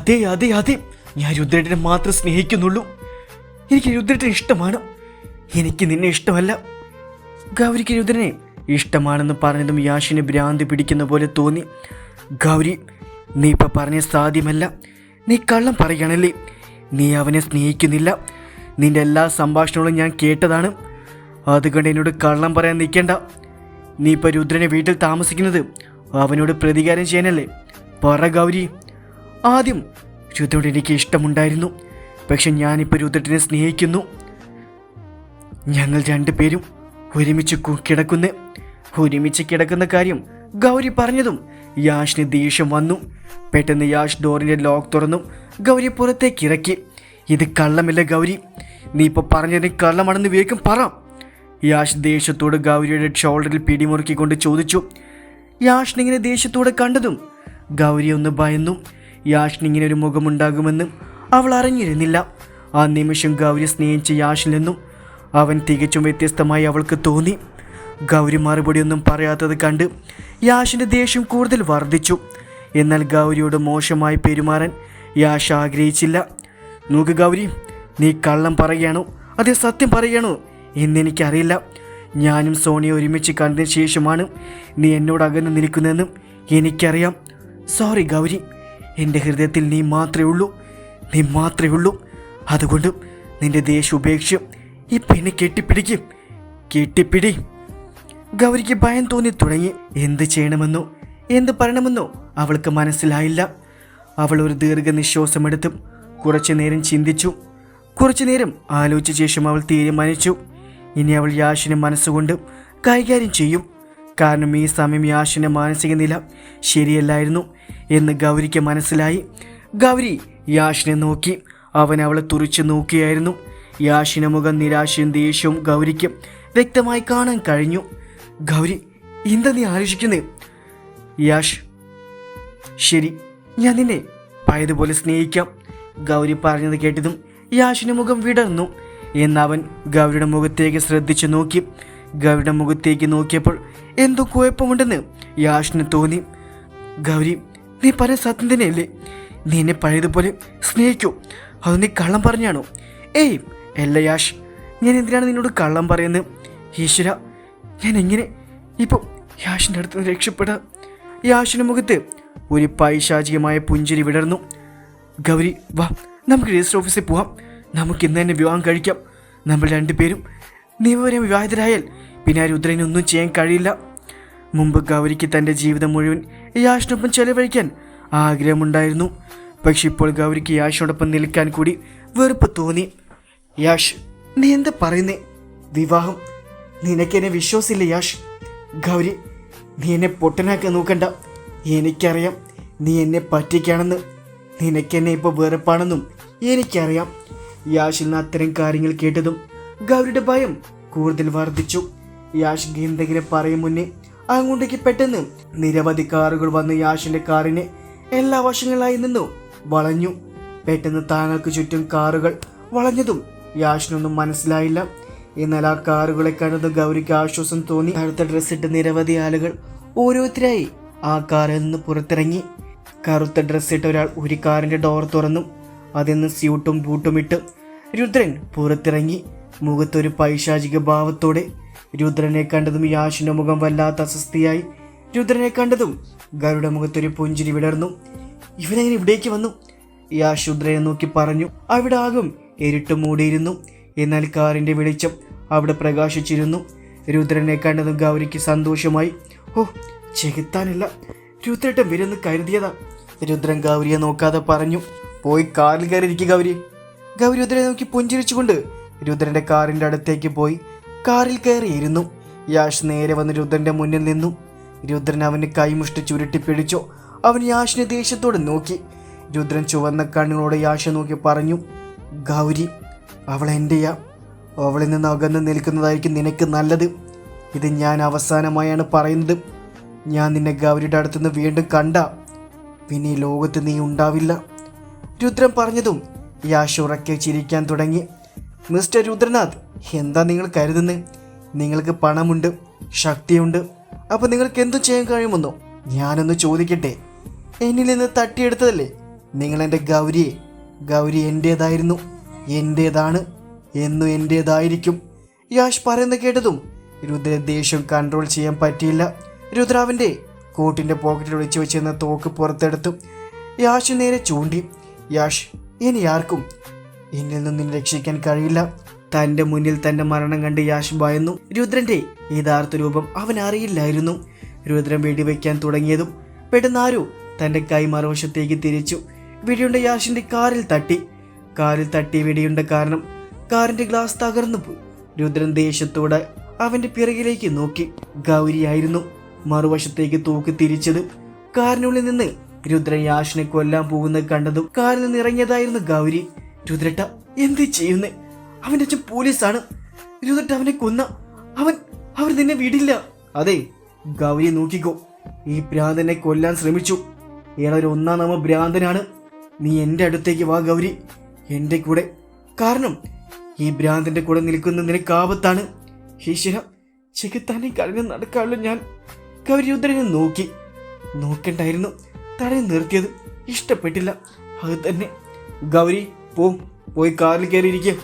അതെ അതെ അതെ, ഞാൻ രുദ്രേട്ടനെ മാത്രം സ്നേഹിക്കുന്നുള്ളൂ. എനിക്ക് രുദ്രേട്ടനെ ഇഷ്ടമാണ്, എനിക്ക് നിന്നെ ഇഷ്ടമല്ല. ഗൗരിക്ക് രുദ്രനെ ഇഷ്ടമാണെന്ന് പറഞ്ഞതും യാഷിന് ഭ്രാന്തി പിടിക്കുന്ന പോലെ തോന്നി. ഗൗരി, നീ ഇപ്പം പറഞ്ഞ സാധ്യമല്ല. നീ കള്ളം പറയണല്ലേ. നീ അവനെ സ്നേഹിക്കുന്നില്ല. നിന്റെ എല്ലാ സംഭാഷണങ്ങളും ഞാൻ കേട്ടതാണ്. അതുകൊണ്ട് എന്നോട് കള്ളം പറയാൻ നിൽക്കേണ്ട. നീ ഇപ്പം രുദ്രനെ വീട്ടിൽ താമസിക്കുന്നത് അവനോട് പ്രതികാരം ചെയ്യാനല്ലേ? പറ ഗൗരി. ആദ്യം രുദ്രനോട് എനിക്ക് ഇഷ്ടമുണ്ടായിരുന്നു, പക്ഷെ ഞാനിപ്പോൾ രുദ്രനെ സ്നേഹിക്കുന്നു. ഞങ്ങൾ രണ്ടുപേരും ഒരുമിച്ച് കിടക്കുന്ന കാര്യം ഗൗരി പറഞ്ഞതും യാഷിന് ദേഷ്യം വന്നു. പെട്ടെന്ന് യാഷ് ഡോറിൻ്റെ ലോക്ക് തുറന്നു ഗൗരിയെ പുറത്തേക്ക് ഇറക്കി. ഇത് കള്ളമല്ല ഗൗരി, നീ ഇപ്പോൾ പറഞ്ഞതിന് കള്ളമാണെന്ന് വേഗം പറ. യാഷ് ദേഷ്യത്തോട് ഗൗരിയുടെ ഷോൾഡറിൽ പിടിമുറുക്കിക്കൊണ്ട് ചോദിച്ചു. യാഷിനിങ്ങനെ ദേഷ്യത്തോടെ കണ്ടതും ഗൗരി ഒന്ന് ഭയന്നു. യാഷിനിങ്ങനെ ഒരു മുഖമുണ്ടാകുമെന്ന് അവൾ അറിഞ്ഞിരുന്നില്ല. ആ നിമിഷം ഗൗരി സ്നേഹിച്ച യാഷിൽ നിന്നും അവൻ തികച്ചും വ്യത്യസ്തമായി അവൾക്ക് തോന്നി. ഗൗരി മറുപടിയൊന്നും പറയാത്തത് കണ്ട് യാഷിൻ്റെ ദേഷ്യം കൂടുതൽ വർദ്ധിച്ചു. എന്നാൽ ഗൗരിയോട് മോശമായി പെരുമാറാൻ യാഷ് ആഗ്രഹിച്ചില്ല. നോക്ക് ഗൗരി, നീ കള്ളം പറയുകയാണോ അതേ സത്യം പറയുകയാണോ എന്നെനിക്കറിയില്ല. ഞാനും സോണിയെ ഒരുമിച്ച് കണ്ടതിന് ശേഷമാണ് നീ എന്നോട് അകന്ന് നിൽക്കുന്നതെന്നും എനിക്കറിയാം. സോറി ഗൗരി, എൻ്റെ ഹൃദയത്തിൽ നീ മാത്രമേ ഉള്ളൂ. അതുകൊണ്ട് നിന്റെ ദേഷ്യം ഉപേക്ഷിച്ച് ഈ പെണ്ണെ കെട്ടിപ്പിടി. ഗൗരിക്ക് ഭയം തോന്നി തുടങ്ങി. എന്ത് ചെയ്യണമെന്നോ എന്ത് പറയണമെന്നോ അവൾക്ക് മനസ്സിലായില്ല. അവൾ ഒരു ദീർഘനിശ്വാസമെടുത്ത് കുറച്ചു നേരം ചിന്തിച്ചു. കുറച്ചു നേരം ആലോചിച്ച ശേഷം അവൾ തീരുമാനിച്ചു, ഇനി അവൾ യാഷിനെ മനസ്സുകൊണ്ട് കൈകാര്യം ചെയ്യും. കാരണം ഈ സമയം യാഷിൻ്റെ മാനസിക നില ശരിയല്ലായിരുന്നു എന്ന് ഗൗരിക്ക് മനസ്സിലായി. ഗൗരി യാഷിനെ നോക്കി. അവൻ അവളെ തുറിച്ചു നോക്കിയായിരുന്നു. യാഷിൻ്റെ മുഖം നിരാശയും ദേഷ്യവും ഗൗരിക്ക് വ്യക്തമായി കാണാൻ കഴിഞ്ഞു. ഗൗരി, എന്താ നീ ആലോചിക്കുന്നേ? യാഷ്, ശരി, ഞാൻ നിന്നെ പഴയതുപോലെ സ്നേഹിക്കാം. ഗൗരി പറഞ്ഞത് കേട്ടതും യാഷിൻ്റെ മുഖം വിടർന്നു. എന്നവൻ ഗൗരിയുടെ മുഖത്തേക്ക് ശ്രദ്ധിച്ചു നോക്കി. ഗൗരിയുടെ മുഖത്തേക്ക് നോക്കിയപ്പോൾ എന്തോ കുഴപ്പമുണ്ടെന്ന് യാഷിന് തോന്നി. ഗൗരി, നീ പറഞ്ഞ സത്യം തന്നെയല്ലേ? നീ എന്നെ പഴയതുപോലെ സ്നേഹിക്കൂ? അത് നീ കള്ളം പറഞ്ഞാണോ? ഏയ് അല്ല യാഷ്, ഞാൻ എന്തിനാണ് നിന്നോട് കള്ളം പറയുന്നത്? ഈശ്വര, ഞാൻ എങ്ങനെ ഇപ്പോൾ യാഷിൻ്റെ അടുത്ത് നിന്ന് രക്ഷപ്പെടാം? യാഷിൻ്റെ മുഖത്ത് ഒരു പൈശാചികമായ പുഞ്ചിരി വിടർന്നു. ഗൗരി, വാ, നമുക്ക് രജിസ്റ്റർ ഓഫീസിൽ പോവാം. നമുക്ക് ഇന്ന് തന്നെ വിവാഹം കഴിക്കാം. നമ്മൾ രണ്ടുപേരും നിയമപരം വിവാഹിതരായാൽ പിന്നെ ആ രുദ്രനൊന്നും ചെയ്യാൻ കഴിയില്ല. മുമ്പ് ഗൗരിക്ക് തൻ്റെ ജീവിതം മുഴുവൻ യാഷിനൊപ്പം ചെലവഴിക്കാൻ ആഗ്രഹമുണ്ടായിരുന്നു. പക്ഷെ ഇപ്പോൾ ഗൗരിക്ക് യാഷിനോടൊപ്പം നിൽക്കാൻ കൂടി വെറുപ്പ് തോന്നി. യാഷ്, നീ എന്താ പറയുന്നേ? വിവാഹം? നിനക്കെന്നെ വിശ്വാസമില്ല യാഷ്. ഗൗരി, നീ എന്നെ പൊട്ടനാക്കാൻ നോക്കണ്ട. എനിക്കറിയാം നീ എന്നെ പറ്റിക്കാണെന്ന്. നിനക്കെന്നെ ഇപ്പോൾ വെറുപ്പാണെന്നും എനിക്കറിയാം. യാഷിൽ നിന്ന് അത്തരം കാര്യങ്ങൾ കേട്ടതും ഗൗരിയുടെ ഭയം കൂടുതൽ വർദ്ധിച്ചു. യാഷ് എന്തെങ്കിലും പറയും മുന്നേ അങ്ങോട്ടേക്ക് പെട്ടെന്ന് നിരവധി കാറുകൾ വന്ന് യാഷിൻ്റെ കാറിനെ എല്ലാ വശങ്ങളായി നിന്നു വളഞ്ഞു. പെട്ടെന്ന് താങ്കൾക്ക് ചുറ്റും കാറുകൾ വളഞ്ഞതും യാഷിനൊന്നും മനസ്സിലായില്ല. എന്നാൽ ആ കാറുകളെ കണ്ടതും ഗൗരിക്ക് ആശ്വാസം തോന്നി. അടുത്ത ഡ്രസ്സിട്ട് നിരവധി ആളുകൾ ഓരോരുത്തരായി ആ കാറിൽ നിന്ന് പുറത്തിറങ്ങി. കറുത്ത ഡ്രസ്സിട്ട ഒരാൾ ഒരു കാറിൻ്റെ ഡോർ തുറന്നു. അതിൽ നിന്ന് സ്യൂട്ടും ബൂട്ടും ഇട്ട് രുദ്രൻ പുറത്തിറങ്ങി. മുഖത്തൊരു പൈശാചിക ഭാവത്തോടെ. രുദ്രനെ കണ്ടതും യാഷിൻ്റെ മുഖം വല്ലാത്ത അസ്വസ്ഥയായി. രുദ്രനെ കണ്ടതും ഗൗരിയുടെ മുഖത്തൊരു പുഞ്ചിരി വിടർന്നു. ഇവനെങ്ങനെ ഇവിടേക്ക് വന്നു? യാഷ് രുദ്രനെ നോക്കി പറഞ്ഞു. അവിടെ ആകും ഇരുട്ട് മൂടിയിരുന്നു. എന്നാൽ കാറിൻ്റെ വെളിച്ചം അവിടെ പ്രകാശിച്ചിരുന്നു. രുദ്രനെ കണ്ടതും ഗൗരിക്ക് സന്തോഷമായി. ഓ, ചെകുത്താനില്ല, രുദ്രേട്ടൻ വരുമെന്ന് കരുതിയതാ. രുദ്രൻ ഗൗരിയെ നോക്കാതെ പറഞ്ഞു. പോയി കാറിൽ കയറിയിരിക്കുക ഗൗരി. ഗൗരി രുദ്രനെ നോക്കി പുഞ്ചിരിച്ചുകൊണ്ട് രുദ്രൻ്റെ കാറിൻ്റെ അടുത്തേക്ക് പോയി കാറിൽ കയറിയിരുന്നു. യാഷ് നേരെ വന്ന് രുദ്രൻ്റെ മുന്നിൽ നിന്നു. രുദ്രൻ അവൻ്റെ കൈമുഷ്ടി ചുരുട്ടിപ്പിടിച്ചു. അവൻ യാഷിനെ ദേഷ്യത്തോടെ നോക്കി. രുദ്രൻ ചുവന്ന കണ്ണുകളോടെ യാഷെ നോക്കി പറഞ്ഞു, ഗൗരി, അവൾ എൻ്റെയാ. അവളിൽ നിന്ന് അകന്ന് നിൽക്കുന്നതായിരിക്കും നിനക്ക് നല്ലത്. ഇത് ഞാൻ അവസാനമായാണ് പറയുന്നത്. ഞാൻ നിന്നെ ഗൗരിയുടെ അടുത്തുനിന്ന് വീണ്ടും കണ്ട പിന്നെ ഈ ലോകത്ത് നീ ഉണ്ടാവില്ല. രുദ്രൻ പറഞ്ഞതും യാഷ് ഉറക്കെ ചിരിക്കാൻ തുടങ്ങി. മിസ്റ്റർ രുദ്രനാഥ്, എന്താ നിങ്ങൾ കരുതുന്നത്? നിങ്ങൾക്ക് പണമുണ്ട്, ശക്തിയുണ്ട്, അപ്പോൾ നിങ്ങൾക്ക് എന്തും ചെയ്യാൻ കഴിയുമെന്നോ? ഞാനൊന്ന് ചോദിക്കട്ടെ, എന്നിൽ നിന്ന് തട്ടിയെടുത്തതല്ലേ നിങ്ങളെൻ്റെ ഗൗരി എൻ്റേതായിരുന്നു, എൻ്റേതാണ്, എന്നും എൻ്റേതായിരിക്കും. യാഷ് പറയുന്ന കേട്ടതും രുദ്ര ദേഷ്യം കൺട്രോൾ ചെയ്യാൻ പറ്റിയില്ല. രുദ്ര അവൻ്റെ കോട്ടിൻ്റെ പോക്കറ്റിൽ ഒളിച്ചു വെച്ചിരുന്ന തോക്ക് പുറത്തെടുത്തു യാഷ് നേരെ ചൂണ്ടി. യാഷ്, ഇനി ആർക്കും എന്നിൽ നിന്നും നിന്നെ രക്ഷിക്കാൻ കഴിയില്ല. തൻ്റെ മുന്നിൽ തൻ്റെ മരണം കണ്ട് യാഷ് ഭയന്നു. രുദ്രൻ്റെ യഥാർത്ഥ രൂപം അവൻ അറിയില്ലായിരുന്നു. രുദ്രൻ വെടിവെക്കാൻ തുടങ്ങിയതും പെട്ടെന്ന് ആരോ തൻ്റെ കൈ മറുവശത്തേക്ക് തിരിച്ചു. വെടിയുണ്ട യാഷിൻ്റെ കാറിൽ തട്ടി വെടിയുണ്ട കാരണം കാറിൻ്റെ ഗ്ലാസ് തകർന്നു പോയി. രുദ്രൻ ദേഷ്യത്തോടെ അവൻ്റെ പിറകിലേക്ക് നോക്കി. ഗൗരിയായിരുന്നു മറുവശത്തേക്ക് തൂക്കി തിരിച്ചത്. കാറിനുള്ളിൽ നിന്ന് രുദ്രൻ യാഷിനെ കൊല്ലാൻ പോകുന്നത് കണ്ടതും കാറിൽ നിന്ന് ഇറങ്ങിയതായിരുന്നു ഗൗരി. രുദ്രട്ട, എന്ത് ചെയ്യുന്നേ? അവൻ്റെ അച്ഛൻ പോലീസാണ്. രുദ്രട്ട, അവനെ കൊന്ന അവർ നിന്നെ വിടില്ല. അതെ, ഗൗരി നോക്കിക്കോ, ഈ ഭ്രാന്തനെ കൊല്ലാൻ ശ്രമിച്ചു. ഇയാളൊരു 1-ാം നമ്പർ ഭ്രാന്തനാണ്. നീ എൻ്റെ അടുത്തേക്ക് വാ ഗൗരി, എൻ്റെ കൂടെ. കാരണം ഈ ഭ്രാന്തൻ്റെ കൂടെ നിൽക്കുന്ന നിനക്ക് ആപത്താണ്. ഈശ്വര, ചെകുത്താനെ കഴിഞ്ഞ് നടക്കാനുള്ള ഞാൻ. ഗൗരി രുദ്രനെ നോക്കണ്ടായിരുന്നു. തടയാൻ നിർത്തിയത് ഇഷ്ടപ്പെട്ടില്ല. അത് തന്നെ. ഗൗരി, പോയി കാറിൽ കയറിയിരിക്കുക.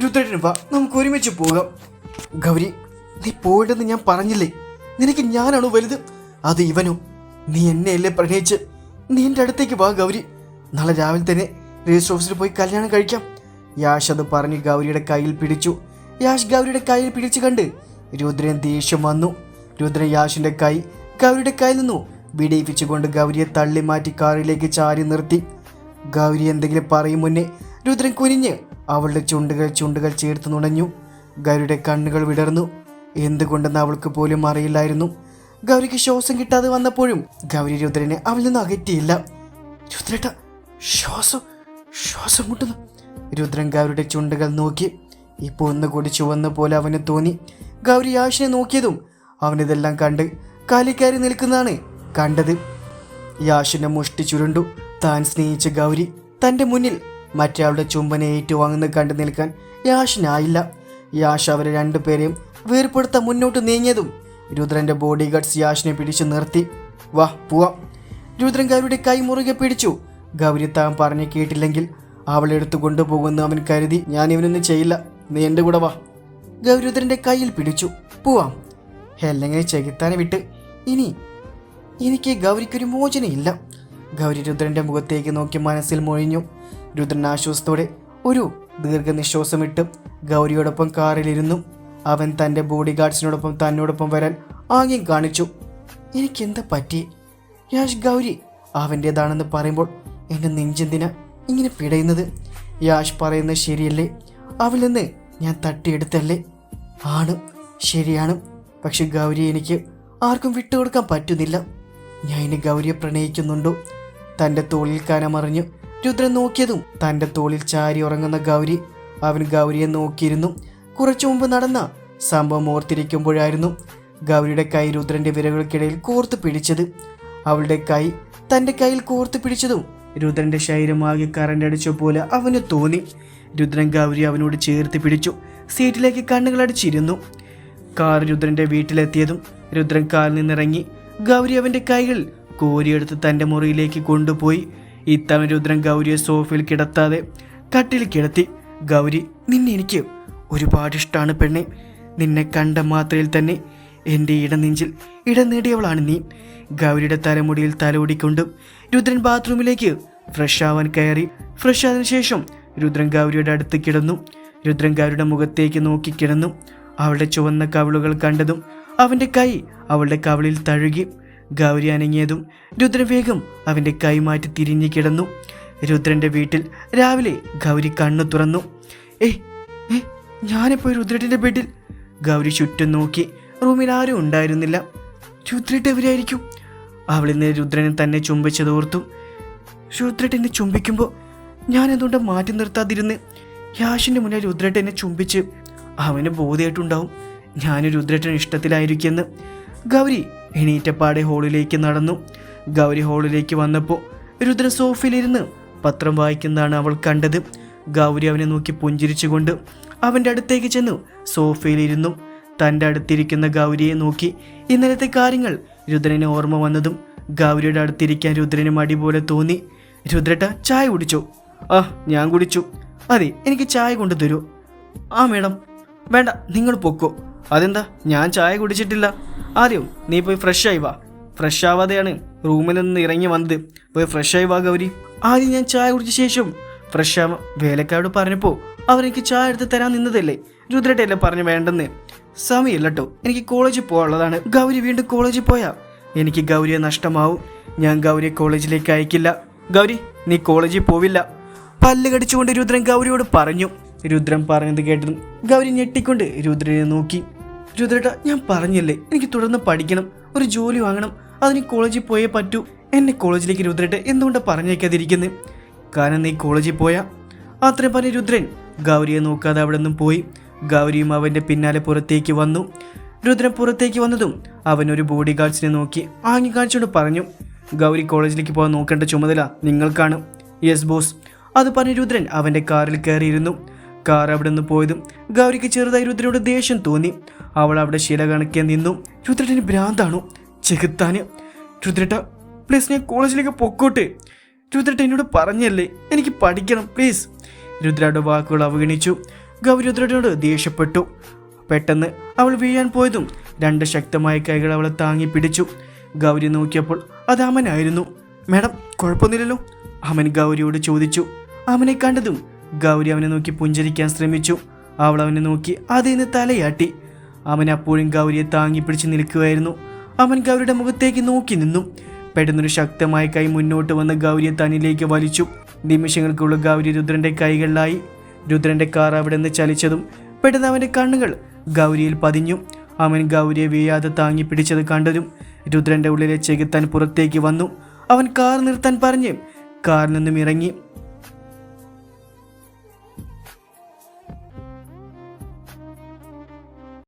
രുദ്രന് വാ, നമുക്ക് ഒരുമിച്ച് പോകാം. ഗൗരി, നീ പോയിട്ടെന്ന് ഞാൻ പറഞ്ഞില്ലേ? നിനക്ക് ഞാനാണോ വലുത്, അത് ഇവനോ? നീ എന്നെയല്ലേ പ്രണയിച്ച്? നീ എൻ്റെ അടുത്തേക്ക് വാ ഗൗരി. നാളെ രാവിലെ തന്നെ രജിസ്റ്റർ ഓഫീസിൽ പോയി കല്യാണം കഴിക്കാം. യാഷ് അത് പറഞ്ഞ് ഗൗരിയുടെ കയ്യിൽ പിടിച്ചു. യാഷ് ഗൗരിയുടെ കയ്യിൽ പിടിച്ചു കണ്ട് രുദ്രൻ ദേഷ്യം വന്നു. രുദ്രൻ യാഷിൻ്റെ കൈ ഗൗരിയുടെ കയ്യിൽ നിന്നു വിടിയിപ്പിച്ചുകൊണ്ട് ഗൗരിയെ തള്ളി മാറ്റി കാറിലേക്ക് ചാരി നിർത്തി. ഗൗരി എന്തെങ്കിലും പറയും മുന്നേ രുദ്രൻ കുനിഞ്ഞ് അവളുടെ ചുണ്ടുകൾ ചേർത്ത് നുണഞ്ഞു. ഗൗരിയുടെ കണ്ണുകൾ വിടർന്നു. എന്തുകൊണ്ടെന്ന് അവൾക്ക് പോലും അറിയില്ലായിരുന്നു. ഗൗരിക്ക് ശ്വാസം കിട്ടാതെ വന്നപ്പോഴും ഗൗരി രുദ്രനെ അവളിൽ നിന്ന് അകറ്റിയില്ല. രുദ്രേട്ട, ശ്വാസം മുട്ടുന്നു. രുദ്രൻ ഗൗരിയുടെ ചുണ്ടുകൾ നോക്കി. ഇപ്പോൾ ഒന്നുകൂടി ചുവന്ന പോലെ അവന് തോന്നി. ഗൗരി യാഷിനെ നോക്കിയതും അവനിതെല്ലാം കണ്ട് കാലിക്കയറി നിൽക്കുന്നതാണ് കണ്ടത്. യാഷിന്റെ മുഷ്ടി ചുരുണ്ടു. താൻ സ്നേഹിച്ച ഗൗരി തൻ്റെ മുന്നിൽ മറ്റയാളുടെ ചുംബനെ ഏറ്റുവാങ്ങുന്നത് കണ്ടു നിൽക്കാൻ യാഷിനായില്ല. യാഷ് അവരെ രണ്ടുപേരെയും വേർപ്പെടുത്താൻ മുന്നോട്ട് നീങ്ങിയതും രുദ്രൻ്റെ ബോഡി ഗാർഡ്സ് യാഷിനെ പിടിച്ചു നിർത്തി. വാ, പോവാം. രുദ്രൻ ഗൗരിയുടെ കൈ മുറുകെ പിടിച്ചു. ഗൗരി താൻ പറഞ്ഞു കേട്ടില്ലെങ്കിൽ അവളെടുത്ത് കൊണ്ടുപോകുമെന്ന് അവൻ കരുതി. ഞാൻ ഇവനൊന്നും ചെയ്യില്ല, നീ എൻ്റെ കൂടെ വാ. ഗൗരി രുദ്രൻ്റെ കയ്യിൽ പിടിച്ചു. പോവാം. അല്ലെങ്കിൽ ചെകുത്താനെ വിട്ട് ഇനി എനിക്ക് ഗൗരിക്കൊരു മോചനയില്ല. ഗൗരി രുദ്രൻ്റെ മുഖത്തേക്ക് നോക്കി മനസ്സിൽ മൊഴിഞ്ഞു. രുദ്രൻ ആശ്വാസത്തോടെ ഒരു ദീർഘനിശ്വാസമിട്ട് ഗൗരിയോടൊപ്പം കാറിലിരുന്നു. അവൻ തൻ്റെ ബോഡി ഗാർഡ്സിനോടൊപ്പം തന്നോടൊപ്പം വരാൻ ആംഗ്യം കാണിച്ചു. എനിക്കെന്താ പറ്റി? യാഷ് ഗൗരി അവൻ്റേതാണെന്ന് പറയുമ്പോൾ എൻ്റെ നെഞ്ചെന്തിനാ ഇങ്ങനെ പിടയുന്നത്? യാഷ് പറയുന്നത് ശരിയല്ലേ? അവളിൽ നിന്ന് ഞാൻ തട്ടിയെടുത്തല്ലേ? ആണ്, ശരിയാണ്. പക്ഷെ ഗൗരിയെ എനിക്ക് ആർക്കും വിട്ടുകൊടുക്കാൻ പറ്റുന്നില്ല. ഞാൻ ഇനി ഗൗരിയെ പ്രണയിക്കുന്നുണ്ടോ? തൻ്റെ തോളിൽ കനമറിഞ്ഞു രുദ്രൻ നോക്കിയതും തൻ്റെ തോളിൽ ചാരി ഉറങ്ങുന്ന ഗൗരി. അവൻ ഗൗരിയെ നോക്കിയിരുന്നു. കുറച്ചു മുമ്പ് നടന്ന സംഭവം ഓർത്തിരിക്കുമ്പോഴായിരുന്നു ഗൗരിയുടെ കൈ രുദ്രൻ്റെ വിരകൾക്കിടയിൽ കോർത്തു പിടിച്ചത്. അവളുടെ കൈ തൻ്റെ കയ്യിൽ കോർത്തു പിടിച്ചതും രുദ്രൻ്റെ ശരീരമാകെ കറണ്ടടിച്ച പോലെ അവന് തോന്നി. രുദ്രൻ ഗൗരി അവനോട് ചേർത്ത് പിടിച്ചു. സീറ്റിലേക്ക് കണ്ണുകളടിച്ചിരുന്നു. കാർ രുദ്രൻ്റെ വീട്ടിലെത്തിയതും രുദ്രൻ കാറിൽ നിന്നിറങ്ങി ഗൗരി അവൻ്റെ കൈകൾ കോരിയെടുത്ത് തൻ്റെ മുറിയിലേക്ക് കൊണ്ടുപോയി. ഇത്തവണ രുദ്രൻ ഗൗരിയെ സോഫയിൽ കിടത്താതെ കട്ടിൽ കിടത്തി. ഗൗരി, നിന്നെ എനിക്ക് ഒരുപാട് ഇഷ്ടമാണ് പെണ്ണെ. നിന്നെ കണ്ട മാത്രയിൽ തന്നെ എൻ്റെ ഇടനെഞ്ചിൽ ഇടം നേടിയവളാണ് നീ. ഗൗരിയുടെ തലമുടിയിൽ തലോടിക്കൊണ്ട് രുദ്രൻ ബാത്റൂമിലേക്ക് ഫ്രഷ് ആവാൻ കയറി. ഫ്രഷ് ആയതിനു ശേഷം രുദ്രൻ ഗൗരിയുടെ അടുത്ത് കിടന്നു. രുദ്രൻ ഗൗരിയുടെ മുഖത്തേക്ക് നോക്കി കിടന്നു. അവളുടെ ചുവന്ന കവിളുകൾ കണ്ടതും അവൻ്റെ കൈ അവളുടെ കവിളിൽ തഴുകി. ഗൗരി അനങ്ങിയതും രുദ്രൻ വേഗം അവൻ്റെ കൈ മാറ്റി തിരിഞ്ഞു കിടന്നു. രുദ്രൻ്റെ വീട്ടിൽ രാവിലെ ഗൗരി കണ്ണു തുറന്നു. ഞാനിപ്പോൾ രുദ്രൻ്റെ ബെഡിൽ. ഗൗരി ചുറ്റും നോക്കി. റൂമിൽ ആരും ഉണ്ടായിരുന്നില്ല. രുദ്രട്ട് എവരായിരിക്കും? അവളിന്ന് രുദ്രനെ തന്നെ ചുംബിച്ചതോർത്തു. രുദ്രട്ട് എന്നെ ചുംബിക്കുമ്പോൾ ഞാൻ എന്തുകൊണ്ട് മാറ്റി നിർത്താതിരുന്ന്? യാഷിൻ്റെ മുന്നിൽ രുദ്രട്ട് എന്നെ ചുംബിച്ച് അവന് ബോധമായിട്ടുണ്ടാവും ഞാൻ രുദ്രട്ടന് ഇഷ്ടത്തിലായിരിക്കുമെന്ന്. ഗൗരി എണീറ്റപ്പാടെ ഹോളിലേക്ക് നടന്നു. ഗൗരി ഹോളിലേക്ക് വന്നപ്പോൾ രുദ്രൻ സോഫയിലിരുന്ന് പത്രം വായിക്കുന്നതാണ് അവൾ കണ്ടത്. ഗൗരി അവനെ നോക്കി പുഞ്ചിരിച്ചുകൊണ്ട് അവൻ്റെ അടുത്തേക്ക് ചെന്നു സോഫയിലിരുന്നു. തൻ്റെ അടുത്തിരിക്കുന്ന ഗൗരിയെ നോക്കി ഇന്നലത്തെ കാര്യങ്ങൾ രുദ്രന് ഓർമ്മ വന്നതും ഗൗരിയുടെ അടുത്തിരിക്കാൻ രുദ്രന് മടി പോലെ തോന്നി. രുദ്രേട്ട ചായ കുടിച്ചോ? ആ ഞാൻ കുടിച്ചു. അതെ എനിക്ക് ചായ കൊണ്ട് തരൂ. ആ മേഡം. വേണ്ട നിങ്ങൾ പൊക്കോ. അതെന്താ? ഞാൻ ചായ കുടിച്ചിട്ടില്ല. ആദ്യം നീ പോയി ഫ്രഷ് ആയി വാ. ഫ്രഷ് ആവാതെയാണ് റൂമിൽ നിന്ന് ഇറങ്ങി വന്നത്. പോയി ഫ്രഷ് ആയി വാ ഗൗരി. ആദ്യം ഞാൻ ചായ കുടിച്ച ശേഷം ഫ്രഷ് ആവാം. വേലക്കാരോട് പറഞ്ഞപ്പോൾ അവരെനിക്ക് ചായ എടുത്ത് തരാൻ നിന്നതല്ലേ. രുദ്രേട്ടയല്ലേ പറഞ്ഞു വേണ്ടെന്ന്. സമയമില്ല കേട്ടോ, എനിക്ക് കോളേജിൽ പോകാനുള്ളതാണ്. ഗൗരി വീണ്ടും കോളേജിൽ പോയാൽ എനിക്ക് ഗൗരിയെ നഷ്ടമാവും. ഞാൻ ഗൗരിയെ കോളേജിലേക്ക് അയക്കില്ല. ഗൗരി നീ കോളേജിൽ പോവില്ല. പല്ല് കടിച്ചുകൊണ്ട് രുദ്രൻ ഗൗരിയോട് പറഞ്ഞു. രുദ്രൻ പറഞ്ഞത് കേട്ടതും ഗൗരി ഞെട്ടിക്കൊണ്ട് രുദ്രനെ നോക്കി. രുദ്രേട്ട ഞാൻ പറഞ്ഞില്ലേ എനിക്ക് തുടർന്ന് പഠിക്കണം, ഒരു ജോലി വാങ്ങണം, അതിന് കോളേജിൽ പോയേ പറ്റൂ. എന്നെ കോളേജിലേക്ക് രുദ്രേട്ട എന്തുകൊണ്ട് പറഞ്ഞേക്കാതിരിക്കുന്നത്? കാരണം നീ കോളേജിൽ പോയാ. അത്രയും പറഞ്ഞ് രുദ്രൻ ഗൗരിയെ നോക്കാതെ അവിടെ നിന്നും പോയി. ഗൗരിയും അവൻ്റെ പിന്നാലെ പുറത്തേക്ക് വന്നു. രുദ്രൻ പുറത്തേക്ക് വന്നതും അവനൊരു ബോഡി ഗാർഡ്സിനെ നോക്കി ആംഗ്യം കാണിച്ചുകൊണ്ട് പറഞ്ഞു, ഗൗരി കോളേജിലേക്ക് പോകാൻ നോക്കേണ്ട ചുമതല നിങ്ങൾക്കാണ്. Yes boss. അത് പറഞ്ഞ് രുദ്രൻ അവൻ്റെ കാറിൽ കയറിയിരുന്നു. കാർ അവിടെ നിന്ന് പോയതും ഗൗരിക്ക് ചെറുതായി രുദ്രനോട് ദേഷ്യം തോന്നി. അവൾ അവിടെ ശില കണക്കെ നിന്നു. രുദ്രന് ഭ്രാന്താണോ ചെകുത്താന്? രുദ്രേട്ട പ്ലീസ് ഞാൻ കോളേജിലേക്ക് പൊക്കോട്ടെ. രുദ്രേട്ട എന്നോട് പറഞ്ഞല്ലേ എനിക്ക് പഠിക്കണം പ്ലീസ്. രുദ്രയുടെ വാക്കുകൾ അവഗണിച്ചു. ഗൗരി രുദ്രനോട് ദേഷ്യപ്പെട്ടു. പെട്ടെന്ന് അവൾ വീഴാൻ പോയതും രണ്ട് ശക്തമായ കൈകൾ അവളെ താങ്ങി പിടിച്ചു. ഗൗരി നോക്കിയപ്പോൾ അത് അമനായിരുന്നു. മേഡം കുഴപ്പമൊന്നുമില്ലല്ലോ? അമൻ ഗൗരിയോട് ചോദിച്ചു. അമനെ കണ്ടതും ഗൗരി അവനെ നോക്കി പുഞ്ചരിക്കാൻ ശ്രമിച്ചു. അവൾ അവനെ നോക്കി അതേന്ന് തലയാട്ടി. അവൻ അപ്പോഴും ഗൗരിയെ താങ്ങി പിടിച്ച് നിൽക്കുകയായിരുന്നു. അവൻ ഗൗരിയുടെ മുഖത്തേക്ക് നോക്കി നിന്നു. പെട്ടെന്നൊരു ശക്തമായ കൈ മുന്നോട്ട് വന്ന് ഗൗരിയെ തന്നിലേക്ക് വലിച്ചു. നിമിഷങ്ങൾക്കുള്ള ഗൗരി രുദ്രന്റെ കൈകളിലായി. രുദ്രന്റെ കാർ അവിടെ നിന്ന് ചലിച്ചതും പെട്ടെന്ന് അവൻ്റെ കണ്ണുകൾ ഗൗരിയിൽ പതിഞ്ഞു. അവൻ ഗൗരിയെ വീഴാതെ താങ്ങി പിടിച്ചത് കണ്ടതും രുദ്രന്റെ ഉള്ളിലെ ചെകുത്താൻ പുറത്തേക്ക് വന്നു. അവൻ കാർ നിർത്താൻ പറഞ്ഞ് കാറിൽ നിന്നും ഇറങ്ങി.